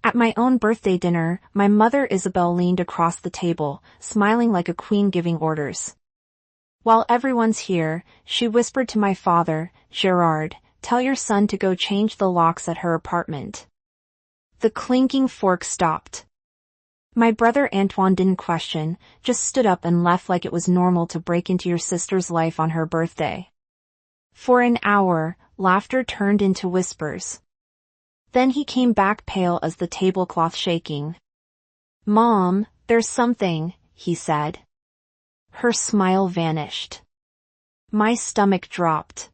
At my own birthday dinner, my mother Isabel leaned across the table, smiling like a queen giving orders. While everyone's here, she whispered to my father, Gerard, tell your son to go change the locks at her apartment. The clinking fork stopped. My brother Antoine didn't question, just stood up and left like it was normal to break into your sister's life on her birthday. For an hour, laughter turned into whispers. Then he came back pale as the tablecloth shaking. Mom, there's something, he said. Her smile vanished. My stomach dropped.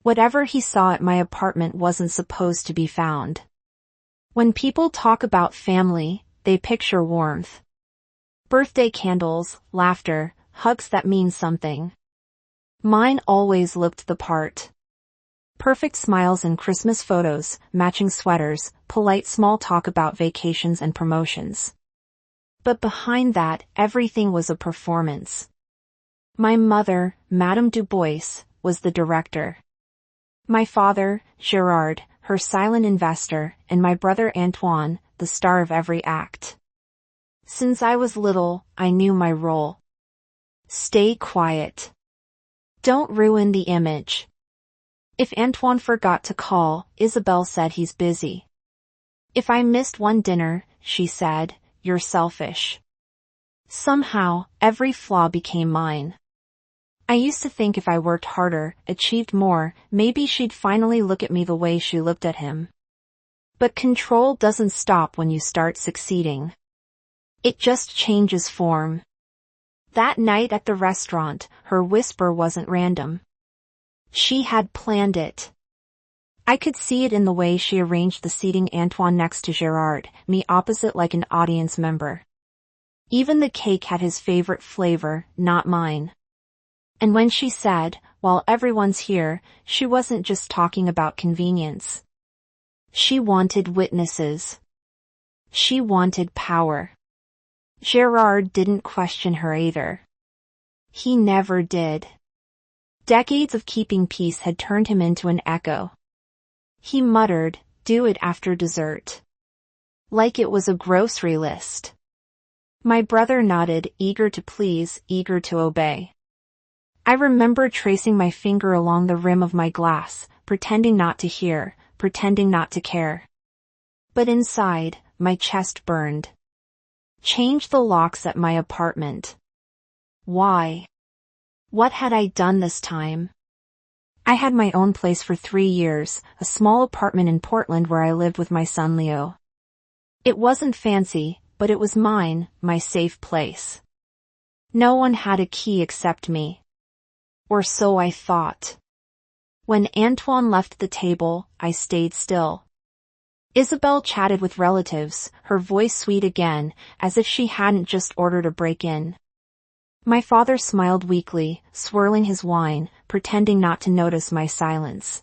Whatever he saw at my apartment wasn't supposed to be found. When people talk about family, they picture warmth. Birthday candles, laughter, hugs that mean something. Mine always looked the part. Perfect smiles and Christmas photos, matching sweaters, polite small talk about vacations and promotions. But behind that, everything was a performance. My mother, Madame Dubois, was the director. My father, Gerard, her silent investor, and my brother Antoine, the star of every act. Since I was little, I knew my role. Stay quiet. Don't ruin the image. If Antoine forgot to call, Isabel said he's busy. If I missed one dinner, she said, you're selfish. Somehow, every flaw became mine. I used to think if I worked harder, achieved more, maybe she'd finally look at me the way she looked at him. But control doesn't stop when you start succeeding. It just changes form. That night at the restaurant, her whisper wasn't random. She had planned it. I could see it in the way she arranged the seating, Antoine next to Gerard, me opposite like an audience member. Even the cake had his favorite flavor, not mine. And when she said, while everyone's here, she wasn't just talking about convenience. She wanted witnesses. She wanted power. Gerard didn't question her either. He never did. Decades of keeping peace had turned him into an echo. He muttered, do it after dessert. Like it was a grocery list. My brother nodded, eager to please, eager to obey. I remember tracing my finger along the rim of my glass, pretending not to hear, pretending not to care. But inside, my chest burned. Change the locks at my apartment. Why? What had I done this time? I had my own place for 3 years, a small apartment in Portland where I lived with my son Leo. It wasn't fancy, but it was mine, my safe place. No one had a key except me. Or so I thought. When Antoine left the table, I stayed still. Isabel chatted with relatives, her voice sweet again, as if she hadn't just ordered a break-in. My father smiled weakly, swirling his wine, pretending not to notice my silence.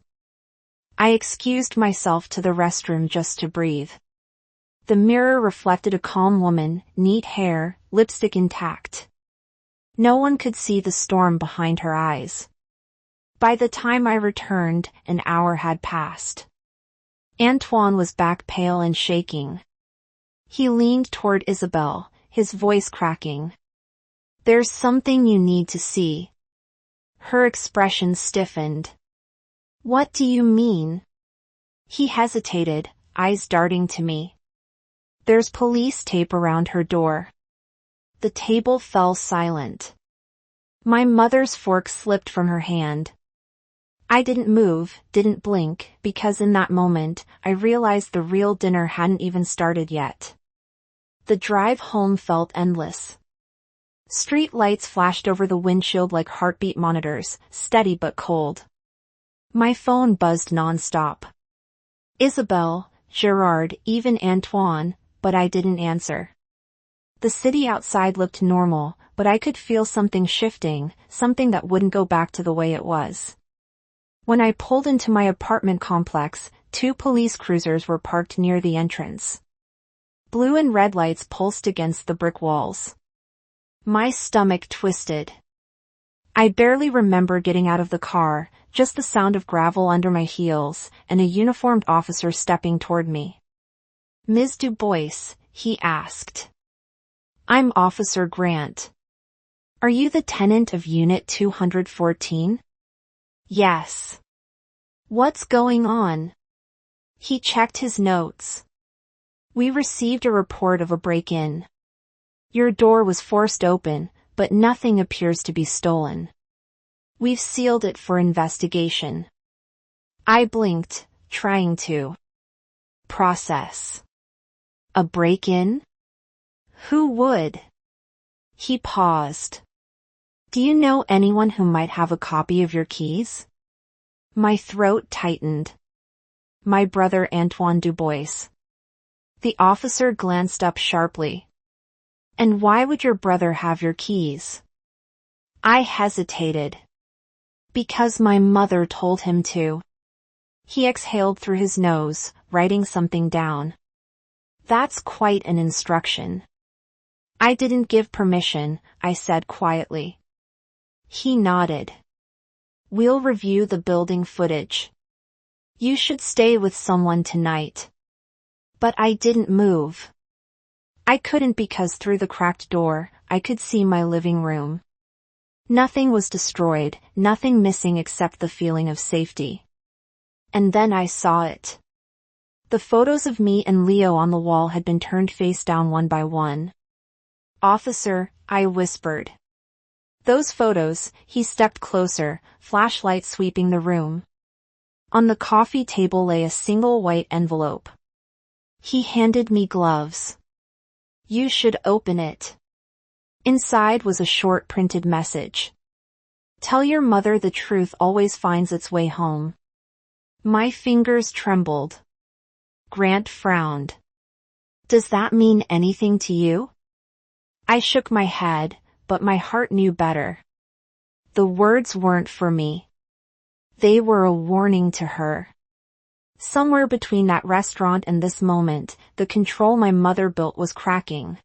I excused myself to the restroom just to breathe. The mirror reflected a calm woman, neat hair, lipstick intact. No one could see the storm behind her eyes. By the time I returned, an hour had passed. Antoine was back pale and shaking. He leaned toward Isabel, his voice cracking. There's something you need to see. Her expression stiffened. What do you mean? He hesitated, eyes darting to me. There's police tape around her door. The table fell silent. My mother's fork slipped from her hand. I didn't move, didn't blink, because in that moment, I realized the real dinner hadn't even started yet. The drive home felt endless. Street lights flashed over the windshield like heartbeat monitors, steady but cold. My phone buzzed nonstop. Isabel, Gerard, even Antoine, but I didn't answer. The city outside looked normal, but I could feel something shifting, something that wouldn't go back to the way it was. When I pulled into my apartment complex, 2 police cruisers were parked near the entrance. Blue and red lights pulsed against the brick walls. My stomach twisted. I barely remember getting out of the car, just the sound of gravel under my heels, and a uniformed officer stepping toward me. Ms. Du Bois, he asked. I'm Officer Grant. Are you the tenant of Unit 214? Yes. What's going on? He checked his notes. We received a report of a break-in. Your door was forced open, but nothing appears to be stolen. We've sealed it for investigation. I blinked, trying to process. A break-in? Who would? He paused. Do you know anyone who might have a copy of your keys? My throat tightened. My brother Antoine Du Bois. The officer glanced up sharply. And why would your brother have your keys? I hesitated. Because my mother told him to. He exhaled through his nose, writing something down. That's quite an instruction. I didn't give permission, I said quietly. He nodded. We'll review the building footage. You should stay with someone tonight. But I didn't move. I couldn't because through the cracked door, I could see my living room. Nothing was destroyed, nothing missing except the feeling of safety. And then I saw it. The photos of me and Leo on the wall had been turned face down one by one. Officer, I whispered. Those photos, he stepped closer, flashlight sweeping the room. On the coffee table lay a single white envelope. He handed me gloves. You should open it. Inside was a short printed message. Tell your mother the truth always finds its way home. My fingers trembled. Grant frowned. Does that mean anything to you? I shook my head, but my heart knew better. The words weren't for me. They were a warning to her. Somewhere between that restaurant and this moment, the control my mother built was cracking.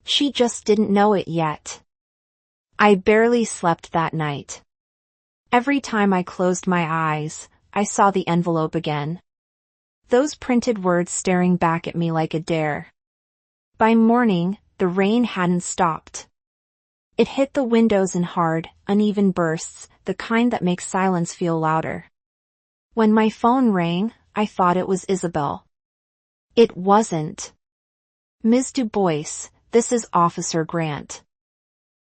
She just didn't know it yet. I barely slept that night. Every time I closed my eyes, I saw the envelope again. Those printed words staring back at me like a dare. By morning, the rain hadn't stopped. It hit the windows in hard, uneven bursts, the kind that makes silence feel louder. When my phone rang, I thought it was Isabel. It wasn't. Ms. Du Bois, this is Officer Grant.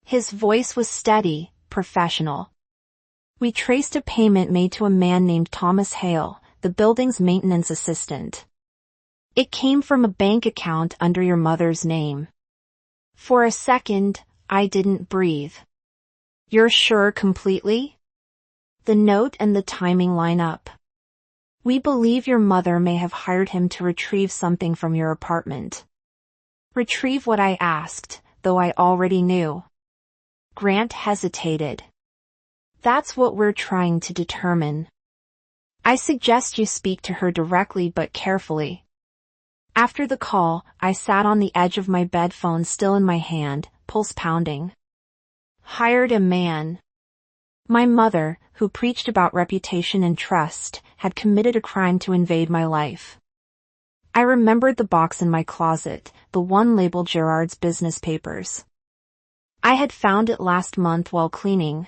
His voice was steady, professional. We traced a payment made to a man named Thomas Hale, the building's maintenance assistant. It came from a bank account under your mother's name. For a second, I didn't breathe. You're sure completely? The note and the timing line up. We believe your mother may have hired him to retrieve something from your apartment. Retrieve what I asked, though I already knew. Grant hesitated. That's what we're trying to determine. I suggest you speak to her directly but carefully. After the call, I sat on the edge of my bed, phone still in my hand, pulse pounding. Hired a man. My mother, who preached about reputation and trust, had committed a crime to invade my life. I remembered the box in my closet, the one labeled Gerard's business papers. I had found it last month while cleaning.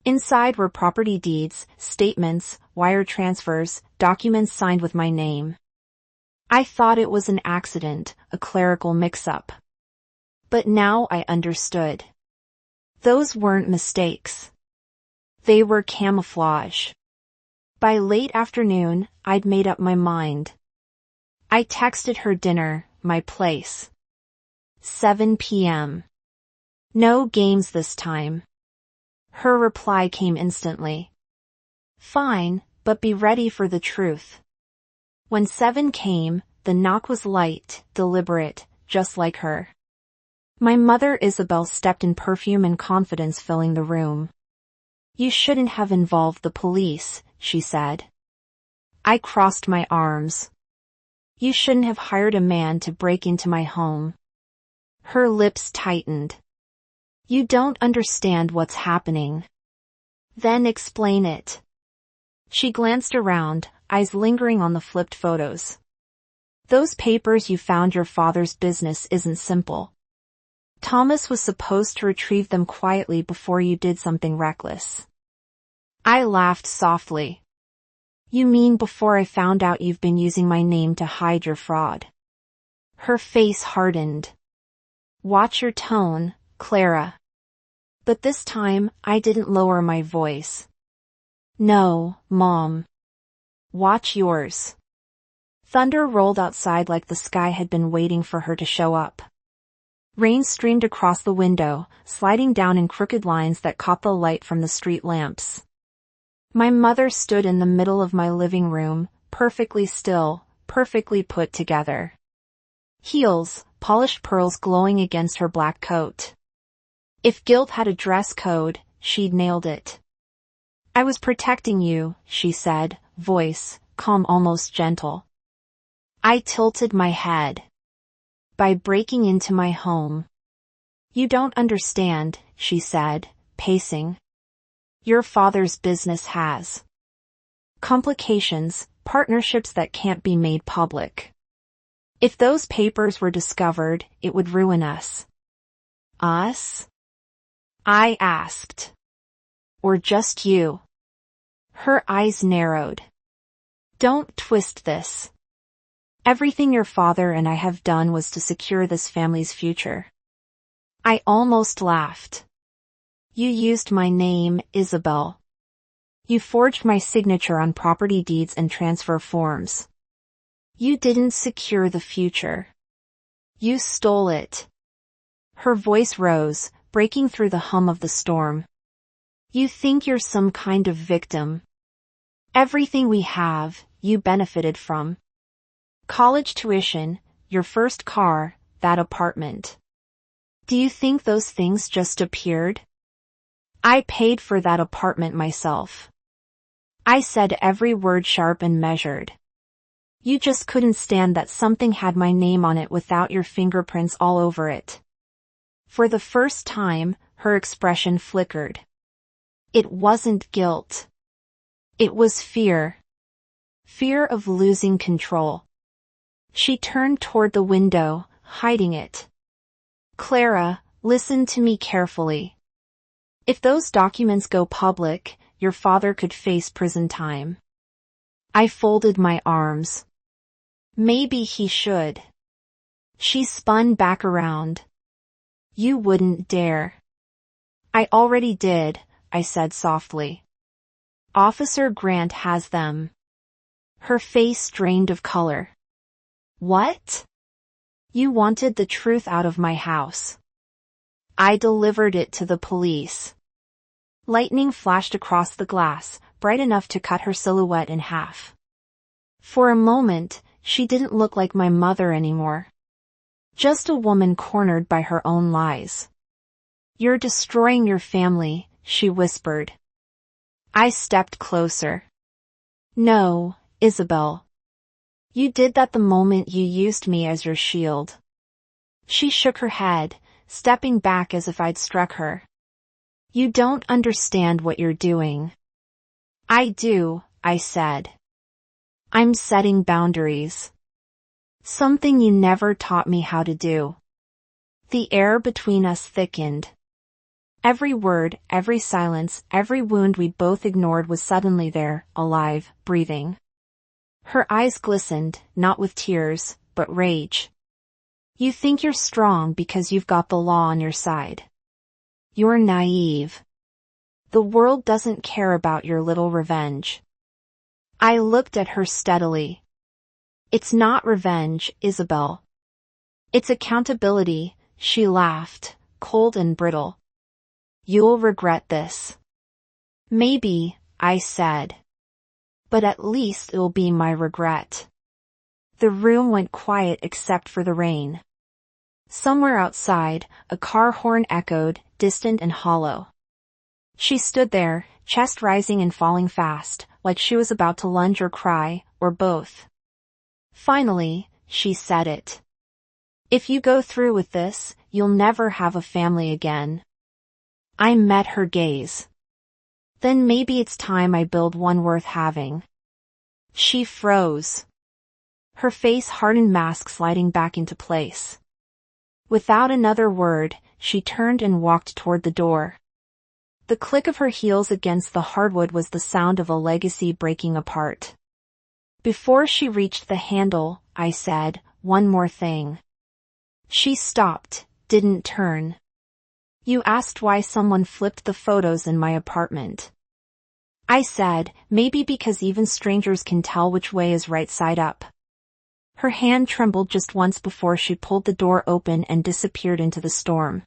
Inside were property deeds, statements, wire transfers, documents signed with my name. I thought it was an accident, a clerical mix-up. But now I understood. Those weren't mistakes. They were camouflage. By late afternoon, I'd made up my mind. I texted her dinner, my place. 7 p.m. No games this time. Her reply came instantly. Fine, but be ready for the truth. When 7 came, the knock was light, deliberate, just like her. My mother Isabel stepped in, perfume and confidence filling the room. You shouldn't have involved the police, she said. I crossed my arms. You shouldn't have hired a man to break into my home. Her lips tightened. You don't understand what's happening. Then explain it. She glanced around, eyes lingering on the flipped photos. Those papers you found your father's business isn't simple. Thomas was supposed to retrieve them quietly before you did something reckless. I laughed softly. You mean before I found out you've been using my name to hide your fraud? Her face hardened. Watch your tone, Clara. But this time, I didn't lower my voice. No, Mom. Watch yours. Thunder rolled outside like the sky had been waiting for her to show up. Rain streamed across the window, sliding down in crooked lines that caught the light from the street lamps. My mother stood in the middle of my living room, perfectly still, perfectly put together. Heels, polished pearls glowing against her black coat. If guilt had a dress code, she'd nailed it. I was protecting you, she said, voice, calm, almost gentle. I tilted my head. By breaking into my home. You don't understand, she said, pacing. Your father's business has complications, partnerships that can't be made public. If those papers were discovered, it would ruin us. Us? I asked. Or just you? Her eyes narrowed. Don't twist this. Everything your father and I have done was to secure this family's future. I almost laughed. You used my name, Isabel. You forged my signature on property deeds and transfer forms. You didn't secure the future. You stole it. Her voice rose, breaking through the hum of the storm. You think you're some kind of victim. Everything we have, you benefited from. College tuition, your first car, that apartment. Do you think those things just appeared? I paid for that apartment myself. I said every word sharp and measured. You just couldn't stand that something had my name on it without your fingerprints all over it. For the first time, her expression flickered. It wasn't guilt. It was fear. Fear of losing control. She turned toward the window, hiding it. Clara, listen to me carefully. If those documents go public, your father could face prison time. I folded my arms. Maybe he should. She spun back around. You wouldn't dare. I already did, I said softly. Officer Grant has them. Her face drained of color. What? You wanted the truth out of my house. I delivered it to the police. Lightning flashed across the glass, bright enough to cut her silhouette in half. For a moment, she didn't look like my mother anymore. Just a woman cornered by her own lies. You're destroying your family, she whispered. I stepped closer. No, Isabel. You did that the moment you used me as your shield. She shook her head, stepping back as if I'd struck her. You don't understand what you're doing. I do, I said. I'm setting boundaries. Something you never taught me how to do. The air between us thickened. Every word, every silence, every wound we both ignored was suddenly there, alive, breathing. Her eyes glistened, not with tears, but rage. You think you're strong because you've got the law on your side. You're naive. The world doesn't care about your little revenge. I looked at her steadily. It's not revenge, Isabel. It's accountability, she laughed, cold and brittle. You'll regret this. Maybe, I said. But at least it'll be my regret. The room went quiet except for the rain. Somewhere outside, a car horn echoed, distant and hollow. She stood there, chest rising and falling fast, like she was about to lunge or cry, or both. Finally, she said it. If you go through with this, you'll never have a family again. I met her gaze. Then maybe it's time I build one worth having. She froze. her face hardened, mask sliding back into place. Without another word, she turned and walked toward the door. The click of her heels against the hardwood was the sound of a legacy breaking apart. Before she reached the handle, I said, "One more thing." She stopped, didn't turn. "You asked why someone flipped the photos in my apartment." I said, "Maybe because even strangers can tell which way is right side up." Her hand trembled just once before she pulled the door open and disappeared into the storm.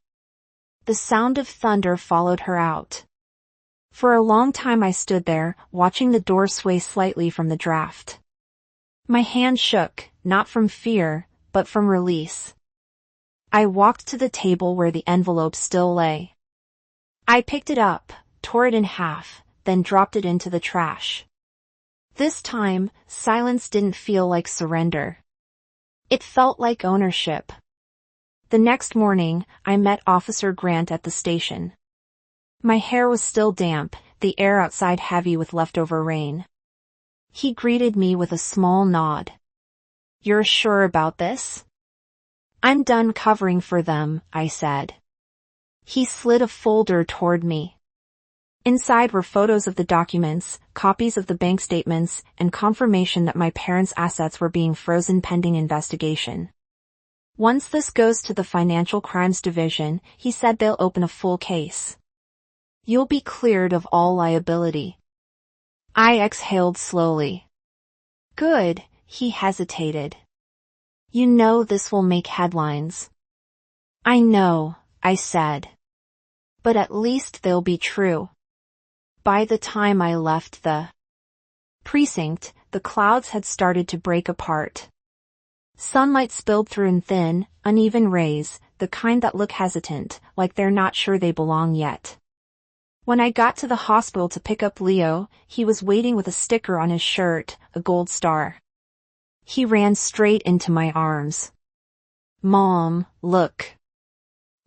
The sound of thunder followed her out. For a long time I stood there, watching the door sway slightly from the draft. My hand shook, not from fear, but from release. I walked to the table where the envelope still lay. I picked it up, tore it in half, then dropped it into the trash. This time, silence didn't feel like surrender. It felt like ownership. The next morning, I met Officer Grant at the station. My hair was still damp, the air outside heavy with leftover rain. He greeted me with a small nod. "You're sure about this?" "I'm done covering for them," I said. He slid a folder toward me. Inside were photos of the documents, copies of the bank statements, and confirmation that my parents' assets were being frozen pending investigation. "Once this goes to the Financial Crimes Division," he said, "they'll open a full case. You'll be cleared of all liability." I exhaled slowly. "Good," he hesitated. "You know this will make headlines." "I know," I said. "But at least they'll be true." By the time I left the precinct, the clouds had started to break apart. Sunlight spilled through in thin, uneven rays, the kind that look hesitant, like they're not sure they belong yet. When I got to the hospital to pick up Leo, he was waiting with a sticker on his shirt, a gold star. He ran straight into my arms. "Mom, look.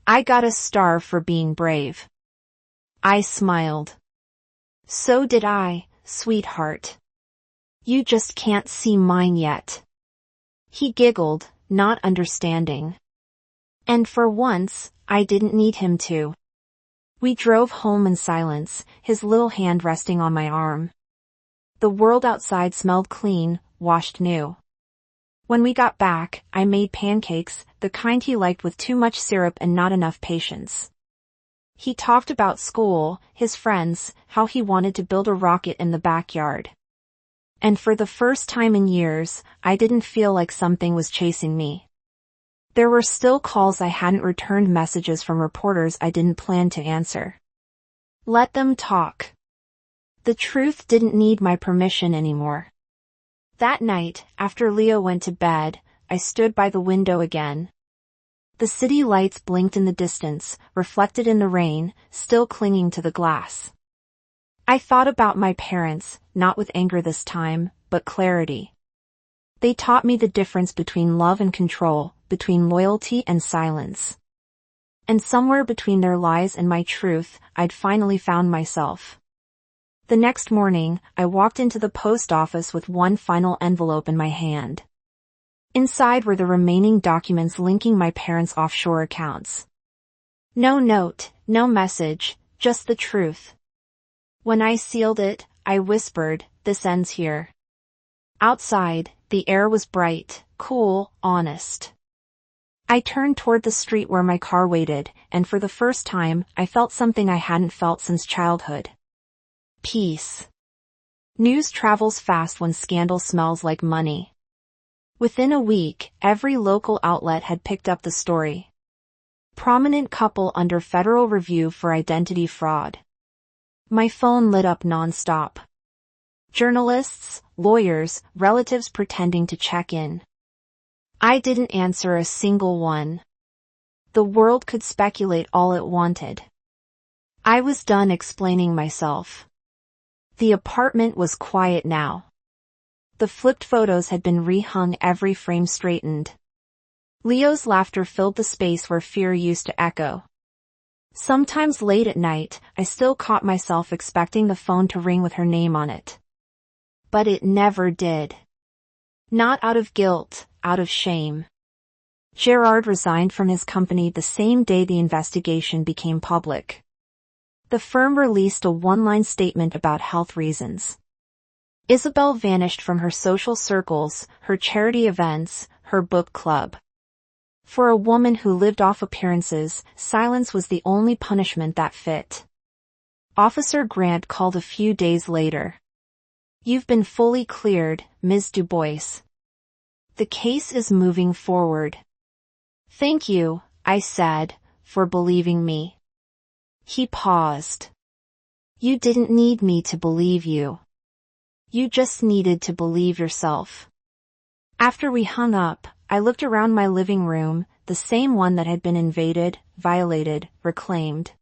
I got a star for being brave." I smiled. "So did I, sweetheart. You just can't see mine yet." He giggled, not understanding. And for once, I didn't need him to. We drove home in silence, his little hand resting on my arm. The world outside smelled clean, washed new. When we got back, I made pancakes, the kind he liked with too much syrup and not enough patience. He talked about school, his friends, how he wanted to build a rocket in the backyard. And for the first time in years, I didn't feel like something was chasing me. There were still calls I hadn't returned, messages from reporters I didn't plan to answer. Let them talk. The truth didn't need my permission anymore. That night, after Leo went to bed, I stood by the window again. The city lights blinked in the distance, reflected in the rain, still clinging to the glass. I thought about my parents, not with anger this time, but clarity. They taught me the difference between love and control, between loyalty and silence. And somewhere between their lies and my truth, I'd finally found myself. The next morning, I walked into the post office with one final envelope in my hand. Inside were the remaining documents linking my parents' offshore accounts. No note, no message, just the truth. When I sealed it, I whispered, "This ends here." Outside, the air was bright, cool, honest. I turned toward the street where my car waited, and for the first time, I felt something I hadn't felt since childhood. Peace. News travels fast when scandal smells like money. Within a week, every local outlet had picked up the story. Prominent couple under federal review for identity fraud. My phone lit up non-stop. Journalists, lawyers, relatives pretending to check in. I didn't answer a single one. The world could speculate all it wanted. I was done explaining myself. The apartment was quiet now. The flipped photos had been rehung, every frame straightened. Leo's laughter filled the space where fear used to echo. Sometimes late at night, I still caught myself expecting the phone to ring with her name on it. But it never did. Not out of guilt, out of shame. Gerard resigned from his company the same day the investigation became public. The firm released a one-line statement about health reasons. Isabel vanished from her social circles, her charity events, her book club. For a woman who lived off appearances, silence was the only punishment that fit. Officer Grant called a few days later. "You've been fully cleared, Ms. Du Bois. The case is moving forward." "Thank you," I said, "for believing me." He paused. "You didn't need me to believe you. You just needed to believe yourself." After we hung up, I looked around my living room, the same one that had been invaded, violated, reclaimed.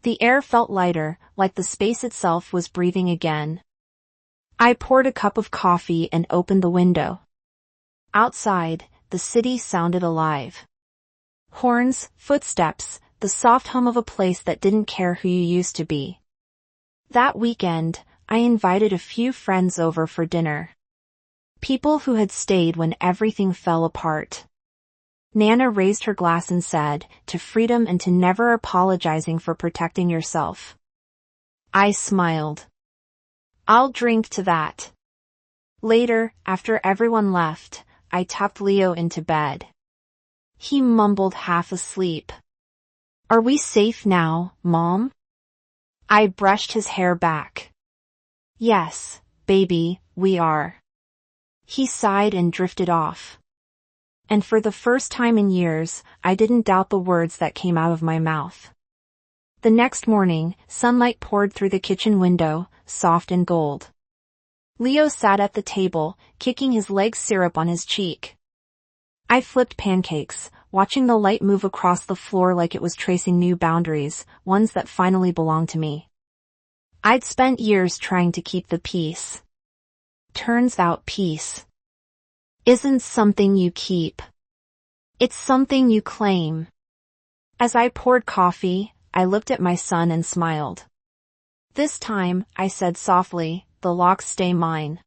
The air felt lighter, like the space itself was breathing again. I poured a cup of coffee and opened the window. Outside, the city sounded alive. Horns, footsteps, the soft hum of a place that didn't care who you used to be. That weekend, I invited a few friends over for dinner. People who had stayed when everything fell apart. Nana raised her glass and said, "To freedom and to never apologizing for protecting yourself." I smiled. "I'll drink to that." Later, after everyone left, I tucked Leo into bed. He mumbled half asleep. "Are we safe now, Mom?" I brushed his hair back. "Yes, baby, we are." He sighed and drifted off. And for the first time in years, I didn't doubt the words that came out of my mouth. The next morning, sunlight poured through the kitchen window, soft and gold. Leo sat at the table, kicking his leg syrup on his cheek. I flipped pancakes, watching the light move across the floor like it was tracing new boundaries, ones that finally belonged to me. I'd spent years trying to keep the peace. Turns out peace isn't something you keep. It's something you claim. As I poured coffee, I looked at my son and smiled. "This time," I said softly, "the locks stay mine."